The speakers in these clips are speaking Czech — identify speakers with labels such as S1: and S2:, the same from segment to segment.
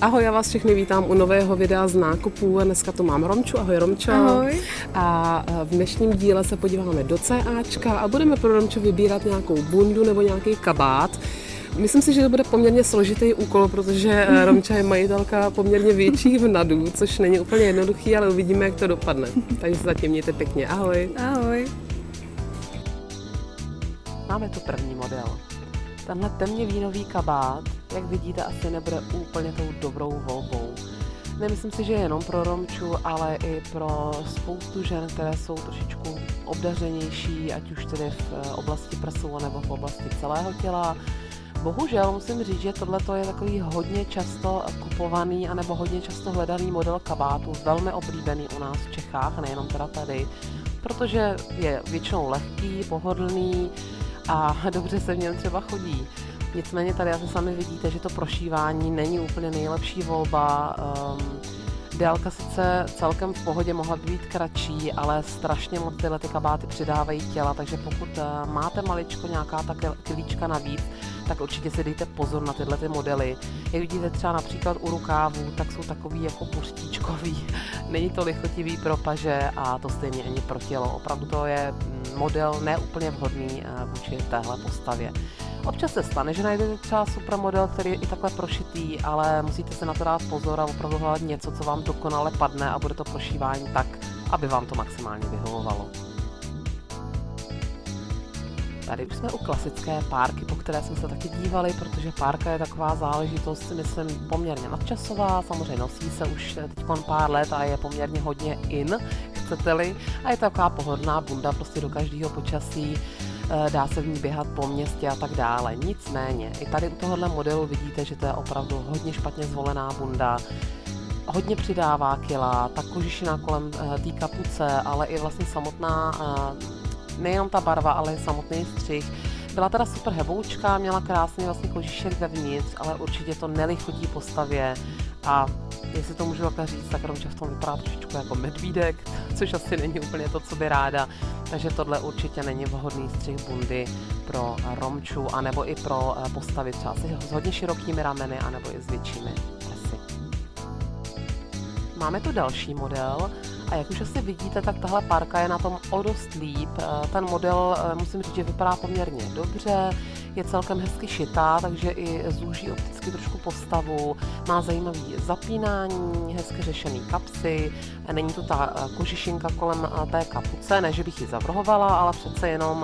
S1: Ahoj, já vás všechny vítám u nového videa z nákupů. Dneska tu mám Romču. Ahoj Romčo.
S2: Ahoj.
S1: A v dnešním díle se podíváme do CAčka a budeme pro Romču vybírat nějakou bundu nebo nějaký kabát. Myslím si, že to bude poměrně složitý úkol, protože Romča je majitelka poměrně větších vnadů, což není úplně jednoduchý, ale uvidíme, jak to dopadne. Takže se zatím mějte pěkně. Ahoj.
S2: Ahoj.
S1: Máme tu první model. Tenhle temně vínový kabát, jak vidíte, asi nebude úplně tou dobrou volbou. Nemyslím si, že jenom pro Romču, ale i pro spoustu žen, které jsou trošičku obdařenější, ať už tedy v oblasti prsou nebo v oblasti celého těla. Bohužel musím říct, že tohle je takový hodně často kupovaný anebo hodně často hledaný model kabátu, velmi oblíbený u nás v Čechách, nejenom teda tady, protože je většinou lehký, pohodlný a dobře se v něm třeba chodí. Nicméně tady asi sami vidíte, že to prošívání není úplně nejlepší volba. Délka sice celkem v pohodě mohla být kratší, ale strašně moc tyhle kabáty přidávají těla, takže pokud máte maličko nějaká ta kilíčka navíc, tak určitě si dejte pozor na tyhle modely. Jak vidíte třeba například u rukávů, tak jsou takový jako pustíčkový, není to lichotivý pro paže a to stejně ani pro tělo. Opravdu to je model neúplně vhodný vůči téhle postavě. Občas se stane, že najdete třeba super model, který je i takhle prošitý, ale musíte se na to dát pozor a opravdu hledat něco, co vám dokonale padne a bude to prošívání tak, aby vám to maximálně vyhovovalo. Tady už jsme u klasické párky, po které jsme se taky dívali, protože párka je taková záležitost, myslím, poměrně nadčasová, samozřejmě nosí se už teď pár let a je poměrně hodně in, chcete-li, a je taková pohodlná bunda prostě do každého počasí. Dá se v ní běhat po městě a tak dále. Nicméně, i tady u tohohle modelu vidíte, že to je opravdu hodně špatně zvolená bunda. Hodně přidává kila, ta kožišina kolem té kapuce, ale i vlastně samotná, nejenom ta barva, ale i samotný střih. Byla teda super heboučka, měla krásný vlastně kožišek vevnitř, ale určitě to nelichotí postavě a jestli to můžu takhle říct, tak Romča v tom vypadá trošičku jako medvídek, což asi není úplně to, co by ráda. Takže tohle určitě není vhodný střih bundy pro Romču, anebo i pro postavy třeba s hodně širokými rameny, anebo i s většími prsy. Máme tu další model a jak už asi vidíte, tak tahle párka je na tom o dost líp. Ten model, musím říct, že vypadá poměrně dobře, je celkem hezky šitá, takže i zúží opticky trošku postavu, má zajímavý zapínání, hezky řešený kapsy, není tu ta kožišinka kolem té kapuce, ne, že bych ji zavrhovala, ale přece jenom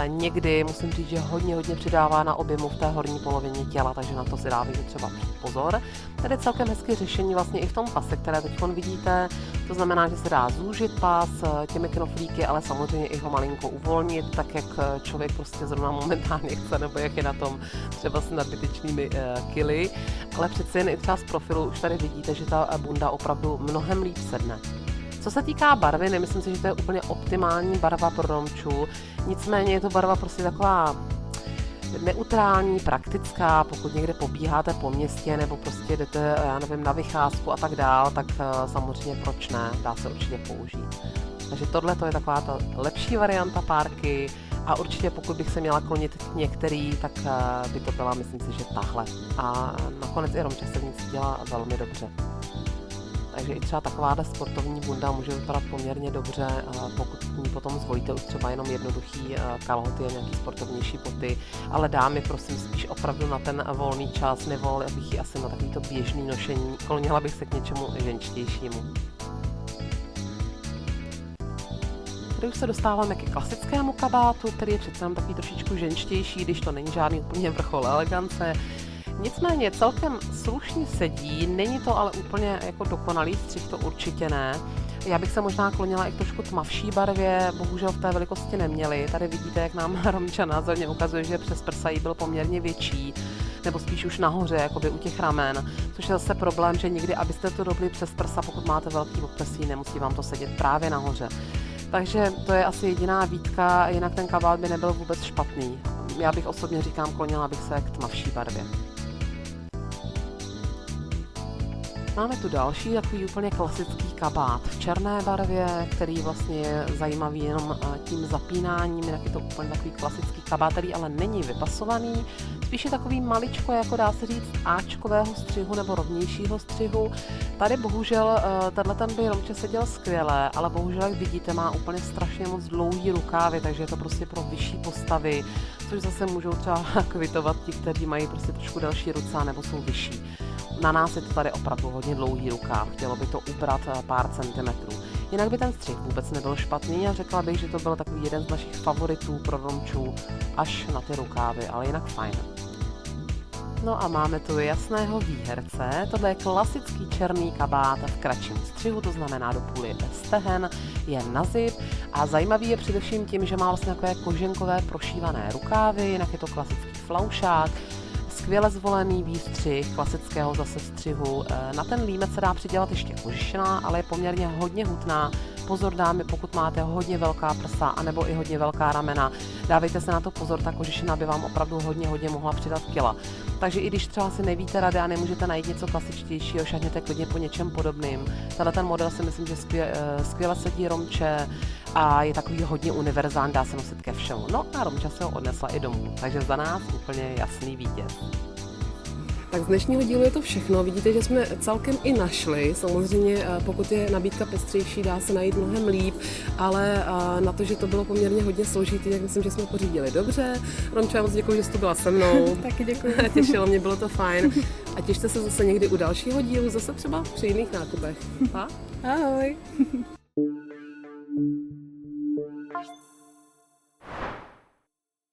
S1: někdy musím říct, že hodně přidává na objemu v té horní polovině těla, takže na to si dávejte třeba pozor. Tady je celkem hezky řešení vlastně i v tom pase, které teď vidíte, to znamená, že se dá zúžit pás těmi knoflíky, ale samozřejmě i ho malinko uvolnit, tak jak člověk prostě zrovna momentálně chce, nebo jak je na tom třeba s nadbytečnými kily, ale přece jen i třeba z profilu už tady vidíte, že ta bunda opravdu mnohem líp sedne. Co se týká barvy, nemyslím si, že to je úplně optimální barva pro Romču, nicméně je to barva prostě taková neutrální, praktická, pokud někde pobíháte po městě nebo prostě jdete, já nevím, na vycházku a tak dál, tak samozřejmě proč ne, dá se určitě použít. Takže tohle to je taková ta lepší varianta párky a určitě pokud bych se měla klonit k některý, tak by to byla, myslím si, že tahle. A nakonec i Romča se v ní cítila velmi dobře. Takže i třeba takováhle sportovní bunda může vypadat poměrně dobře, pokud k ní potom zvolíte už třeba jenom jednoduchý kalhoty a nějaký sportovnější boty, ale dámy prosím spíš opravdu na ten volný čas, nebo bych ji asi na takovýto běžný nošení, klonila bych se k něčemu ženštějšímu. Tady už se dostáváme ke klasickému kabátu, který je přece takový trošičku ženštější, když to není žádný úplně vrchol elegance. Nicméně celkem slušně sedí, není to ale úplně jako dokonalý střih, to určitě ne. Já bych se možná klonila i k trošku tmavší barvě, bohužel v té velikosti neměli. Tady vidíte, jak nám Romča názorně ukazuje, že přes prsa jí byl poměrně větší, nebo spíš už nahoře, jakoby u těch ramen, což je zase problém, že nikdy, abyste to dobili přes prsa, pokud máte velký podprsí, nemusí vám to sedět právě nahoře. Takže to je asi jediná výtka, jinak ten kabát by nebyl vůbec špatný. Já bych osobně říkám, klonila bych se k tmavší barvě. Máme tu další takový úplně klasický kabát v černé barvě, který vlastně je zajímavý jenom tím zapínáním, jinak je to úplně takový klasický kabát, který ale není vypasovaný, spíš je takový maličko, jako dá se říct, áčkového střihu nebo rovnějšího střihu. Tady bohužel ten by Romče seděl skvěle, ale bohužel, jak vidíte, má úplně strašně moc dlouhý rukávy, takže je to prostě pro vyšší postavy, což zase můžou třeba kvitovat ti, kteří mají prostě trošku delší ruce nebo jsou vyšší. Na nás je to tady opravdu hodně dlouhý rukáv, chtělo by to ubrat pár centimetrů. Jinak by ten střih vůbec nebyl špatný a řekla bych, že to byl takový jeden z našich favoritů pro Romčů až na ty rukávy, ale jinak fajn. No a máme tu jasného výherce, tohle je klasický černý kabát v kratším střihu, to znamená do půly bez stehen, je na zip a zajímavý je především tím, že má vlastně takové koženkové prošívané rukávy, jinak je to klasický flaušák, skvěle zvolený výstřih klasického zase střihu. Na ten límec se dá přidělat ještě kožešina, ale je poměrně hodně hutná. Pozor dámy, pokud máte hodně velká prsa anebo i hodně velká ramena, dávejte se na to pozor, ta kožešina by vám opravdu hodně mohla přidat kila. Takže i když třeba si nevíte rady a nemůžete najít něco klasičtějšího, šahněte klidně po něčem podobným. Tenhle ten model si myslím, že skvěle sedí Romče a je takový hodně univerzální, dá se nosit ke všemu. No a Romča se ho odnesla i domů, takže za nás úplně jasný vítěz.
S2: Tak z dnešního dílu je to všechno. Vidíte, že jsme celkem i našli. Samozřejmě, pokud je nabídka pestřejší, dá se najít mnohem líp, ale na to, že to bylo poměrně hodně složitý, tak myslím, že jsme pořídili dobře. Romčo, já moc děkuji, že jsi tu byla se mnou.
S3: Taky děkuji.
S2: Těšilo mě, bylo to fajn. A těšte se zase někdy u dalšího dílu, zase třeba při jiných nákupech. Pa?
S3: Ahoj.